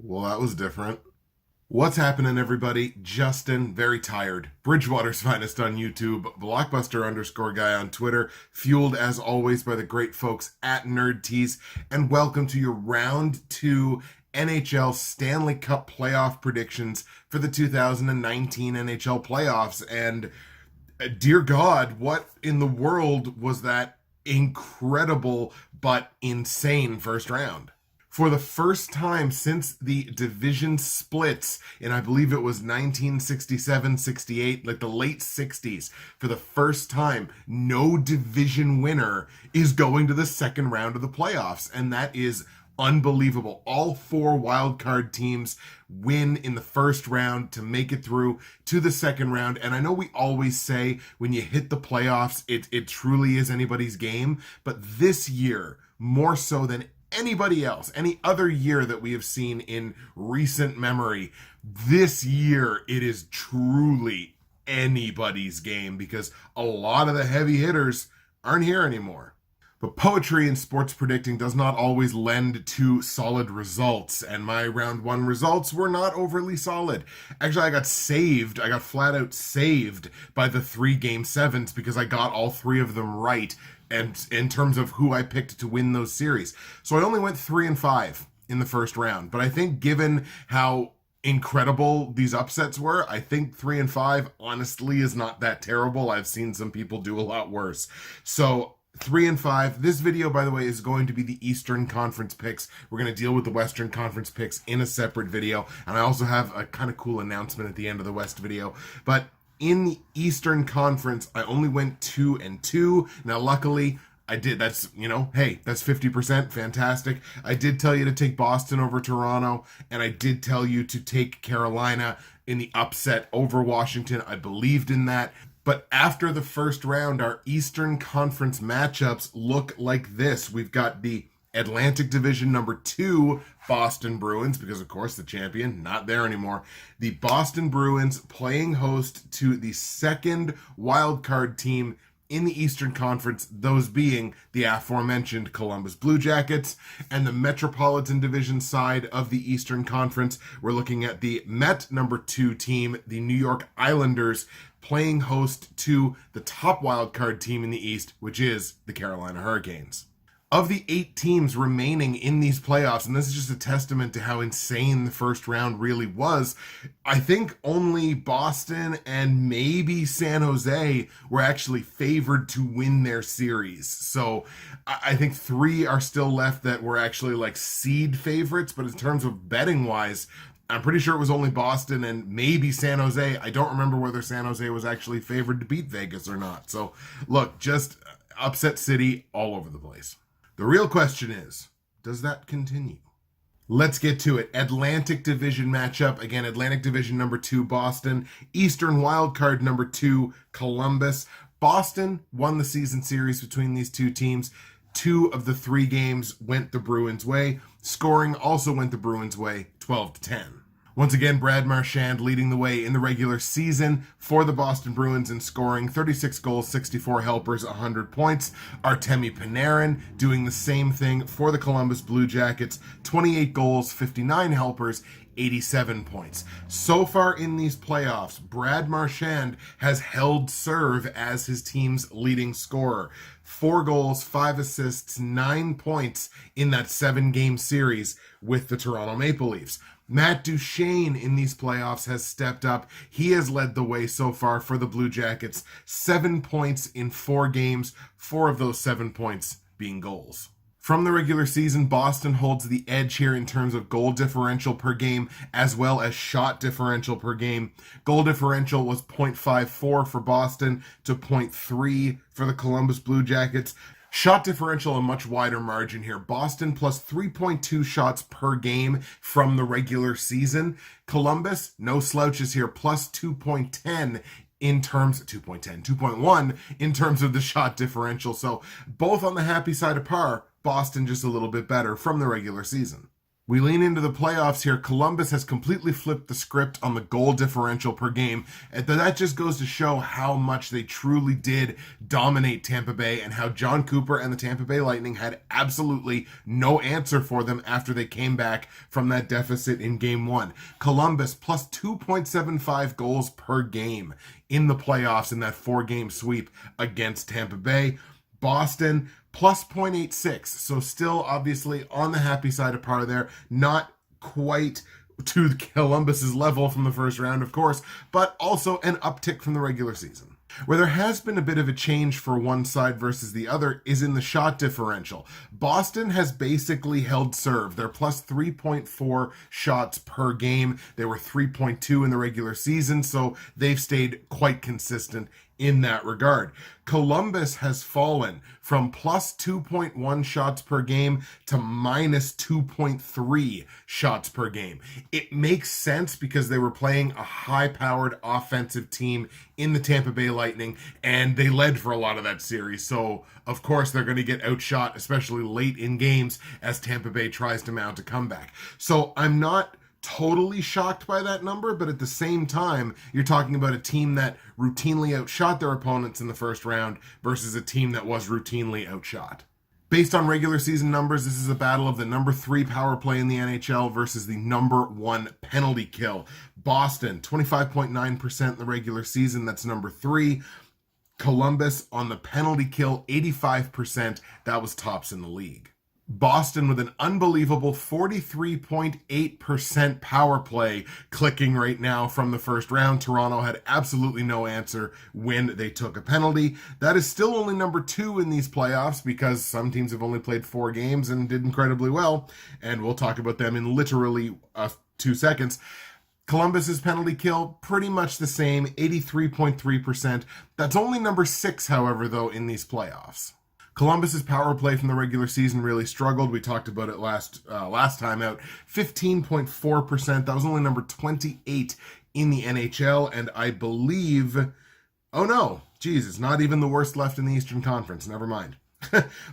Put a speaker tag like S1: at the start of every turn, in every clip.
S1: Well, that was different. What's happening, everybody? Justin, very tired. Bridgewater's finest on YouTube, Blockbuster_guy on Twitter, fueled as always by the great folks at NerdTees, and welcome to your round two NHL Stanley Cup playoff predictions for the 2019 NHL playoffs. And dear God, what in the world was that incredible but insane first round? For the first time since the division splits in, I believe it was 1967-68, like the late 60s, for the first time, no division winner is going to the second round of the playoffs. And that is unbelievable. All four wildcard teams win in the first round to make it through to the second round. And I know we always say when you hit the playoffs, it truly is anybody's game. But this year, more so than anybody else, any other year that we have seen in recent memory, this year it is truly anybody's game because a lot of the heavy hitters aren't here anymore. But poetry in sports predicting does not always lend to solid results, and my round one results were not overly solid. Actually, I got flat out saved by the 3 game sevens because I got all 3 of them right, and in terms of who I picked to win those series. So I only went 3-5 in the first round, but I think given how incredible these upsets were, I think 3-5 honestly is not that terrible. I've seen some people do a lot worse. So 3-5. This video, by the way, is going to be the Eastern Conference picks. We're going to deal with the Western Conference picks in a separate video. And I also have a kind of cool announcement at the end of the West video. But in the Eastern Conference, I only went 2-2. Now, luckily, I did. That's, hey, that's 50%. Fantastic. I did tell you to take Boston over Toronto. And I did tell you to take Carolina in the upset over Washington. I believed in that. But after the first round, our Eastern Conference matchups look like this. We've got the Atlantic Division number 2 Boston Bruins, because of course the champion, not there anymore. The Boston Bruins playing host to the second wildcard team in the Eastern Conference, those being the aforementioned Columbus Blue Jackets. And the Metropolitan Division side of the Eastern Conference, we're looking at the Met number 2 team, the New York Islanders, playing host to the top wildcard team in the East, which is the Carolina Hurricanes. Of the 8 teams remaining in these playoffs, and this is just a testament to how insane the first round really was, I think only Boston and maybe San Jose were actually favored to win their series. So I think 3 are still left that were actually like seed favorites, but in terms of betting wise, I'm pretty sure it was only Boston and maybe San Jose. I don't remember whether San Jose was actually favored to beat Vegas or not. So look, just upset city all over the place. The real question is, does that continue? Let's get to it. Atlantic Division matchup. Again, Atlantic Division number 2, Boston. Eastern wildcard number 2, Columbus. Boston won the season series between these two teams. 2 of the 3 games went the Bruins' way. Scoring also went the Bruins' way, 12-10. Once again, Brad Marchand leading the way in the regular season for the Boston Bruins in scoring, 36 goals, 64 helpers, 100 points. Artemi Panarin doing the same thing for the Columbus Blue Jackets, 28 goals, 59 helpers, 87 points. So far in these playoffs, Brad Marchand has held serve as his team's leading scorer. 4 goals, 5 assists, 9 points in that 7-game series with the Toronto Maple Leafs. Matt Duchene in these playoffs has stepped up. He has led the way so far for the Blue Jackets. 7 points in 4 games, 4 of those 7 points being goals. From the regular season, Boston holds the edge here in terms of goal differential per game as well as shot differential per game. Goal differential was 0.54 for Boston to 0.3 for the Columbus Blue Jackets. Shot differential, a much wider margin here. Boston plus 3.2 shots per game from the regular season. Columbus, no slouches here, plus 2.10 in terms, 2.1 in terms of the shot differential. So both on the happy side of par, Boston just a little bit better from the regular season. We lean into the playoffs here. Columbus has completely flipped the script on the goal differential per game. And that just goes to show how much they truly did dominate Tampa Bay and how John Cooper and the Tampa Bay Lightning had absolutely no answer for them after they came back from that deficit in game one. Columbus plus 2.75 goals per game in the playoffs in that 4-game sweep against Tampa Bay. Boston plus 0.86, so still obviously on the happy side of par there, not quite to Columbus's level from the first round, of course, but also an uptick from the regular season. Where there has been a bit of a change for one side versus the other is in the shot differential. Boston has basically held serve. They're plus 3.4 shots per game. They were 3.2 in the regular season, so they've stayed quite consistent in that regard. Columbus has fallen from plus 2.1 shots per game to minus 2.3 shots per game. It makes sense because they were playing a high-powered offensive team in the Tampa Bay Lightning, and they led for a lot of that series. So, of course, they're going to get outshot, especially late in games, as Tampa Bay tries to mount a comeback. So I'm not totally shocked by that number, but at the same time, you're talking about a team that routinely outshot their opponents in the first round versus a team that was routinely outshot. Based on regular season numbers, this is a battle of the number 3 power play in the NHL versus the number 1 penalty kill. Boston, 25.9% in the regular season, that's number 3. Columbus on the penalty kill, 85%, that was tops in the league. Boston with an unbelievable 43.8% power play clicking right now from the first round. Toronto had absolutely no answer when they took a penalty. That is still only number 2 in these playoffs because some teams have only played 4 games and did incredibly well, and we'll talk about them in literally 2 seconds. Columbus's penalty kill, pretty much the same, 83.3%. That's only number 6, however, though, in these playoffs. Columbus's power play from the regular season really struggled. We talked about it last time out. 15.4%. That was only number 28 in the NHL, and I believe... Oh no, geez, it's not even the worst left in the Eastern Conference. Never mind.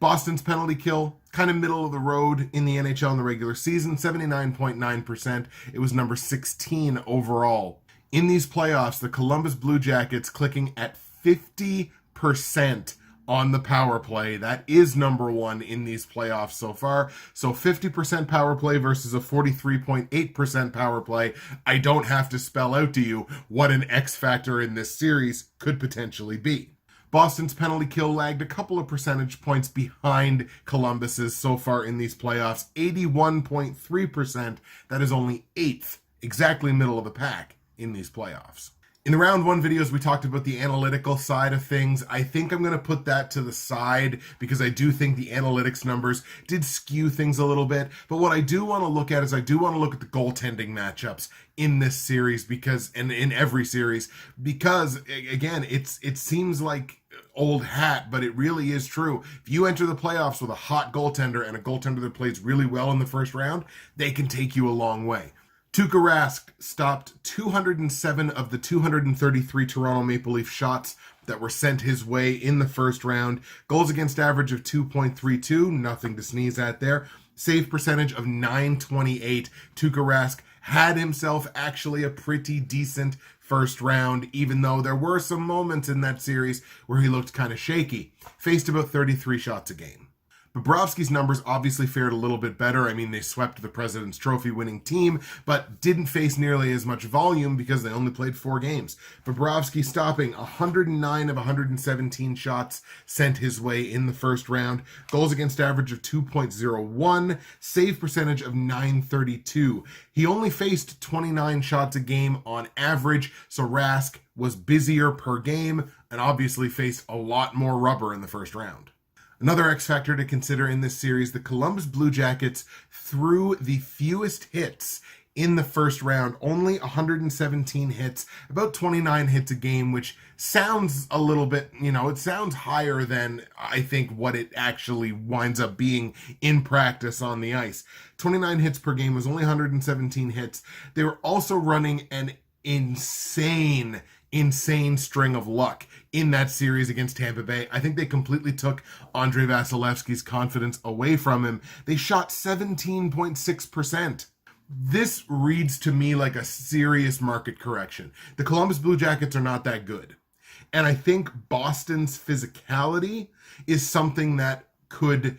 S1: Boston's penalty kill, kind of middle of the road in the NHL in the regular season, 79.9%. It was number 16 overall. In these playoffs, the Columbus Blue Jackets clicking at 50% on the power play. That is number 1 in these playoffs so far. So 50% power play versus a 43.8% power play. I don't have to spell out to you what an X factor in this series could potentially be. Boston's penalty kill lagged a couple of percentage points behind Columbus's so far in these playoffs. 81.3%. That is only 8th, exactly middle of the pack in these playoffs. In the round 1 videos, we talked about the analytical side of things. I think I'm going to put that to the side because I do think the analytics numbers did skew things a little bit. But what I do want to look at is I do want to look at the goaltending matchups in this series because, and in every series, because again, it seems like old hat, but it really is true. If you enter the playoffs with a hot goaltender and a goaltender that plays really well in the first round, they can take you a long way. Tuukka Rask stopped 207 of the 233 Toronto Maple Leaf shots that were sent his way in the first round. Goals against average of 2.32, nothing to sneeze at there. Save percentage of 928. Tuukka Rask had himself actually a pretty decent first round, even though there were some moments in that series where he looked kind of shaky. Faced about 33 shots a game. Bobrovsky's numbers obviously fared a little bit better. I mean, they swept the President's Trophy winning team, but didn't face nearly as much volume because they only played 4 games. Bobrovsky stopping 109 of 117 shots sent his way in the first round. Goals against average of 2.01. Save percentage of 932. He only faced 29 shots a game on average, so Rask was busier per game and obviously faced a lot more rubber in the first round. Another X factor to consider in this series, the Columbus Blue Jackets threw the fewest hits in the first round, only 117 hits, about 29 hits a game, which sounds a little bit, it sounds higher than I think what it actually winds up being in practice on the ice. 29 hits per game was only 117 hits. They were also running an insane insane string of luck in that series against Tampa Bay. I think they completely took Andrei Vasilevsky's confidence away from him. They shot 17.6%. This reads to me like a serious market correction. The Columbus Blue Jackets are not that good. And I think Boston's physicality is something that could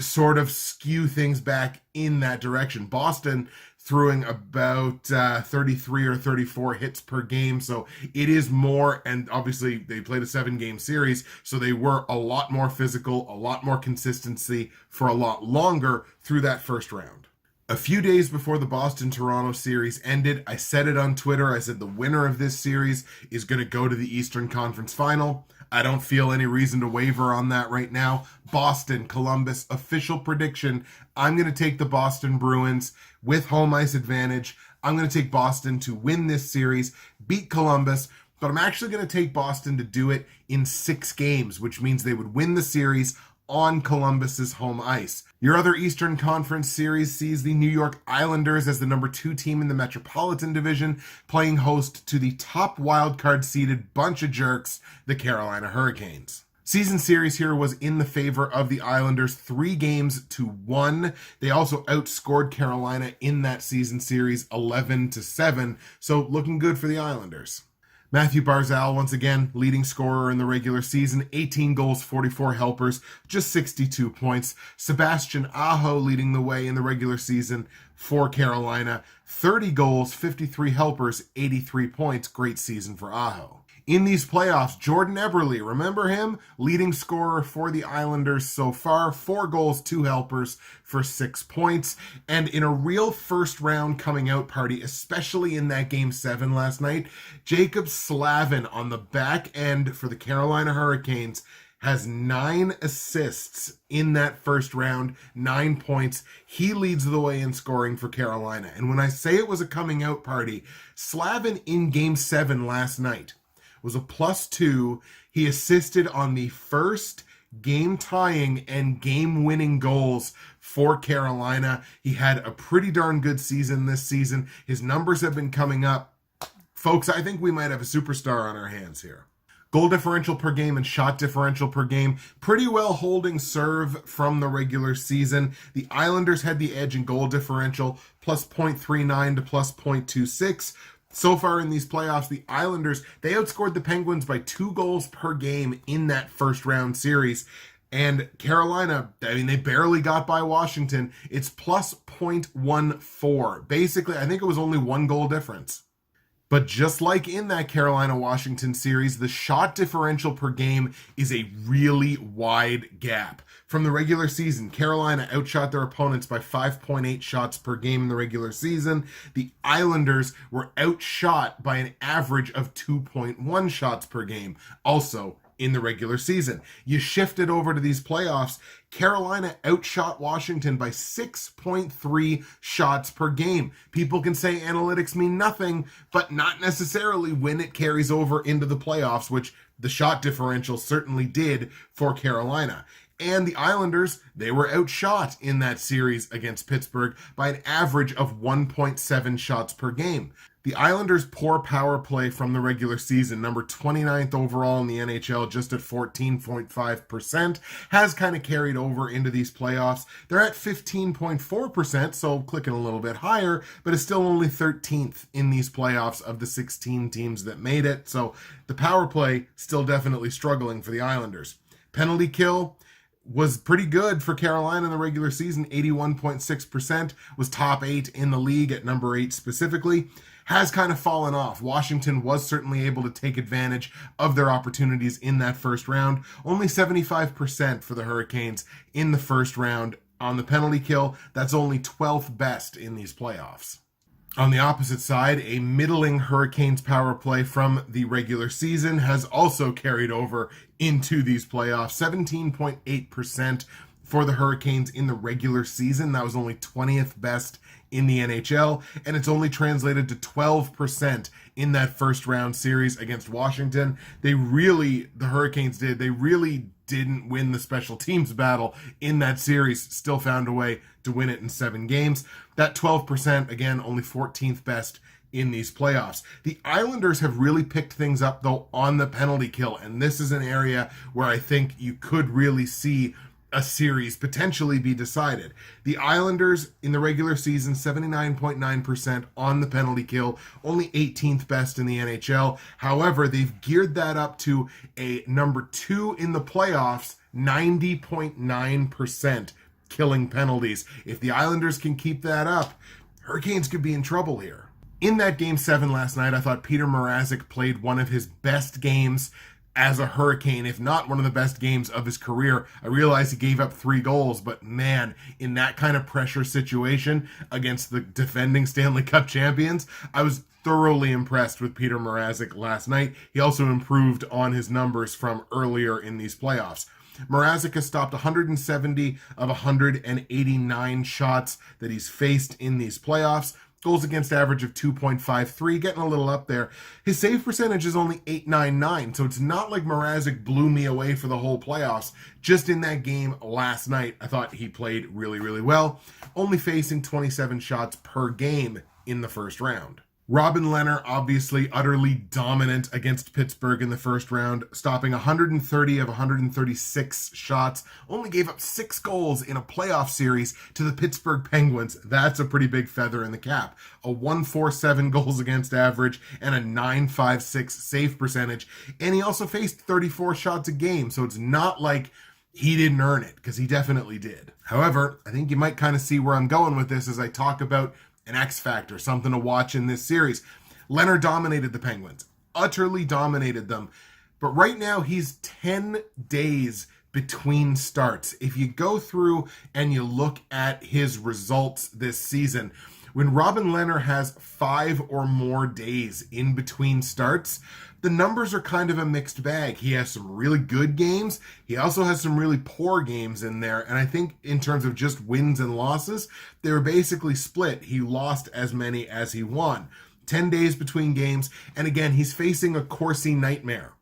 S1: sort of skew things back in that direction. Boston throwing about 33 or 34 hits per game, so it is more, and obviously they played a 7-game series, so they were a lot more physical, a lot more consistency for a lot longer through that first round. A few days before the Boston-Toronto series ended, I said it on Twitter. I said the winner of this series is going to go to the Eastern Conference Final. I don't feel any reason to waver on that right now. Boston, Columbus, official prediction. I'm going to take the Boston Bruins with home ice advantage. I'm going to take Boston to win this series, beat Columbus, but I'm actually going to take Boston to do it in 6 games, which means they would win the series on Columbus's home ice. Your other Eastern Conference series sees the New York Islanders as the number 2 team in the Metropolitan Division, playing host to the top wildcard seeded bunch of jerks, the Carolina Hurricanes. Season series here was in the favor of the Islanders, 3-1. They also outscored Carolina in that season series 11-7, so looking good for the Islanders. Matthew Barzal, once again, leading scorer in the regular season, 18 goals, 44 helpers, just 62 points. Sebastian Aho leading the way in the regular season for Carolina, 30 goals, 53 helpers, 83 points. Great season for Aho. In these playoffs, Jordan Eberle, remember him? Leading scorer for the Islanders so far, 4 goals, 2 helpers for 6 points. And in a real first round coming out party, especially in that Game 7 last night, Jacob Slavin on the back end for the Carolina Hurricanes has 9 assists in that first round, 9 points. He leads the way in scoring for Carolina. And when I say it was a coming out party, Slavin in Game 7 last night was a +2. He assisted on the first game-tying and game-winning goals for Carolina. He had a pretty darn good season this season. His numbers have been coming up. Folks, I think we might have a superstar on our hands here. Goal differential per game and shot differential per game, pretty well holding serve from the regular season. The Islanders had the edge in goal differential, +0.39 to +0.26. So far in these playoffs, the Islanders, they outscored the Penguins by 2 goals per game in that first round series. And Carolina, I mean, they barely got by Washington. It's +0.14. Basically, I think it was only 1 goal difference. But just like in that Carolina-Washington series, the shot differential per game is a really wide gap. From the regular season, Carolina outshot their opponents by 5.8 shots per game in the regular season. The Islanders were outshot by an average of 2.1 shots per game, also in the regular season. You shift it over to these playoffs, Carolina outshot Washington by 6.3 shots per game. People can say analytics mean nothing, but not necessarily when it carries over into the playoffs, which the shot differential certainly did for Carolina. And the Islanders, they were outshot in that series against Pittsburgh by an average of 1.7 shots per game. The Islanders' poor power play from the regular season, number 29th overall in the NHL, just at 14.5%, has kind of carried over into these playoffs. They're at 15.4%, so clicking a little bit higher, but it's still only 13th in these playoffs of the 16 teams that made it. So the power play still definitely struggling for the Islanders. Penalty kill was pretty good for Carolina in the regular season, 81.6%, was top 8 in the league at number 8 specifically. Has kind of fallen off. Washington was certainly able to take advantage of their opportunities in that first round. Only 75% for the Hurricanes in the first round on the penalty kill. That's only 12th best in these playoffs. On the opposite side, a middling Hurricanes power play from the regular season has also carried over into these playoffs. 17.8% for the Hurricanes in the regular season. That was only 20th best in the NHL, and it's only translated to 12% in that first round series against Washington. The Hurricanes didn't win the special teams battle in that series, still found a way to win it in 7 games. That 12%, again, only 14th best in these playoffs. The Islanders have really picked things up, though, on the penalty kill, and this is an area where I think you could really see a series potentially be decided. The Islanders in the regular season, 79.9% on the penalty kill, only 18th best in the NHL. However, they've geared that up to a number 2 in the playoffs, 90.9% killing penalties. If the Islanders can keep that up, Hurricanes could be in trouble here. In that Game 7 last night, I thought Peter Mrazek played one of his best games as a Hurricane, if not one of the best games of his career. I realize he gave up 3 goals, but man, in that kind of pressure situation against the defending Stanley Cup champions, I was thoroughly impressed with Peter Mrazek last night. He also improved on his numbers from earlier in these playoffs. Mrazek has stopped 170 of 189 shots that he's faced in these playoffs. Goals against average of 2.53, getting a little up there. His save percentage is only .899, so it's not like Mrazek blew me away for the whole playoffs. Just in that game last night, I thought he played really, really well, only facing 27 shots per game in the first round. Robin Lehner, obviously utterly dominant against Pittsburgh in the first round, stopping 130 of 136 shots, only gave up 6 goals in a playoff series to the Pittsburgh Penguins. That's a pretty big feather in the cap. A 147 goals against average and a 956 save percentage. And he also faced 34 shots a game, so it's not like he didn't earn it, because he definitely did. However, I think you might kind of see where I'm going with this as I talk about an X factor, something to watch in this series. Lehner dominated the Penguins, utterly dominated them, but right now he's 10 days between starts. If you go through and you look at his results this season, when Robin Lehner has 5 or more days in between starts, the numbers are kind of a mixed bag. He has some really good games. He also has some really poor games in there. And I think in terms of just wins and losses, they were basically split. He lost as many as he won. 10 days between games. And again, he's facing a Corsi nightmare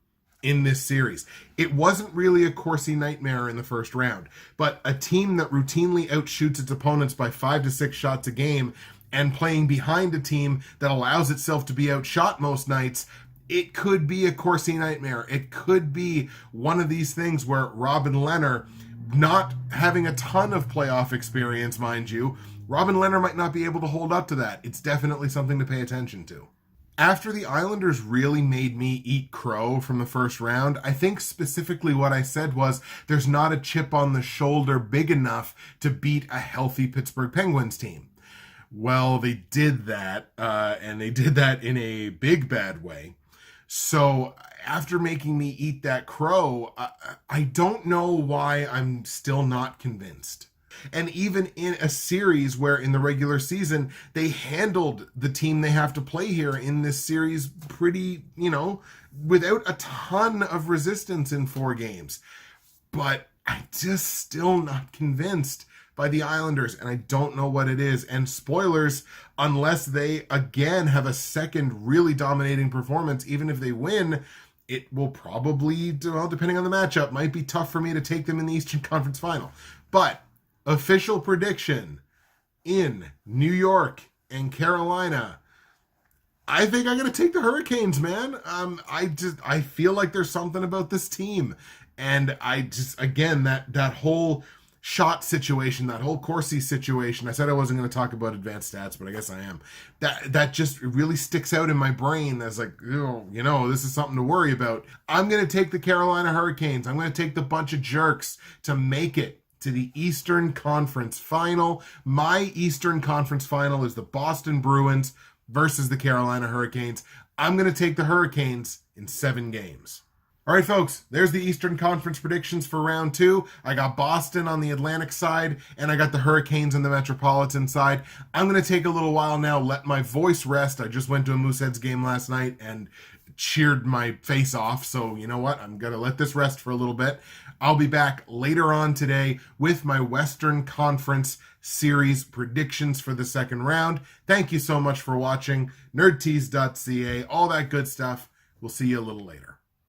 S1: in this series. It wasn't really a Corsi nightmare in the first round, but a team that routinely outshoots its opponents by 5 to 6 shots a game and playing behind a team that allows itself to be outshot most nights, it could be a Corsi nightmare. It could be one of these things where Robin Lehner, not having a ton of playoff experience, mind you, Robin Lehner might not be able to hold up to that. It's definitely something to pay attention to. After the Islanders really made me eat crow from the first round, I think specifically what I said was there's not a chip on the shoulder big enough to beat a healthy Pittsburgh Penguins team. Well, they did that, and they did that in a big bad way. So after making me eat that crow, I don't know why I'm still not convinced. And even in a series where in the regular season, they handled the team they have to play here in this series pretty, without a ton of resistance in 4 games. But I'm just still not convinced by the Islanders, and I don't know what it is. And spoilers, unless they again have a second really dominating performance, even if they win, it will probably, depending on the matchup, might be tough for me to take them in the Eastern Conference Final. But official prediction in New York and Carolina, I think I'm going to take the Hurricanes, man. I feel like there's something about this team, and again, that whole shot situation, that whole Corsi situation. I said I wasn't going to talk about advanced stats, but I guess I am. That just really sticks out in my brain as like, this is something to worry about. I'm going to take the Carolina Hurricanes. I'm going to take the bunch of jerks to make it to the Eastern Conference Final. My Eastern Conference Final is the Boston Bruins versus the Carolina Hurricanes. I'm going to take the Hurricanes in 7 games. All right, folks, there's the Eastern Conference predictions for round 2. I got Boston on the Atlantic side, and I got the Hurricanes on the Metropolitan side. I'm going to take a little while now, let my voice rest. I just went to a Mooseheads game last night and cheered my face off, so you know what? I'm going to let this rest for a little bit. I'll be back later on today with my Western Conference Series predictions for the second round. Thank you so much for watching. Nerdtease.ca, all that good stuff. We'll see you a little later.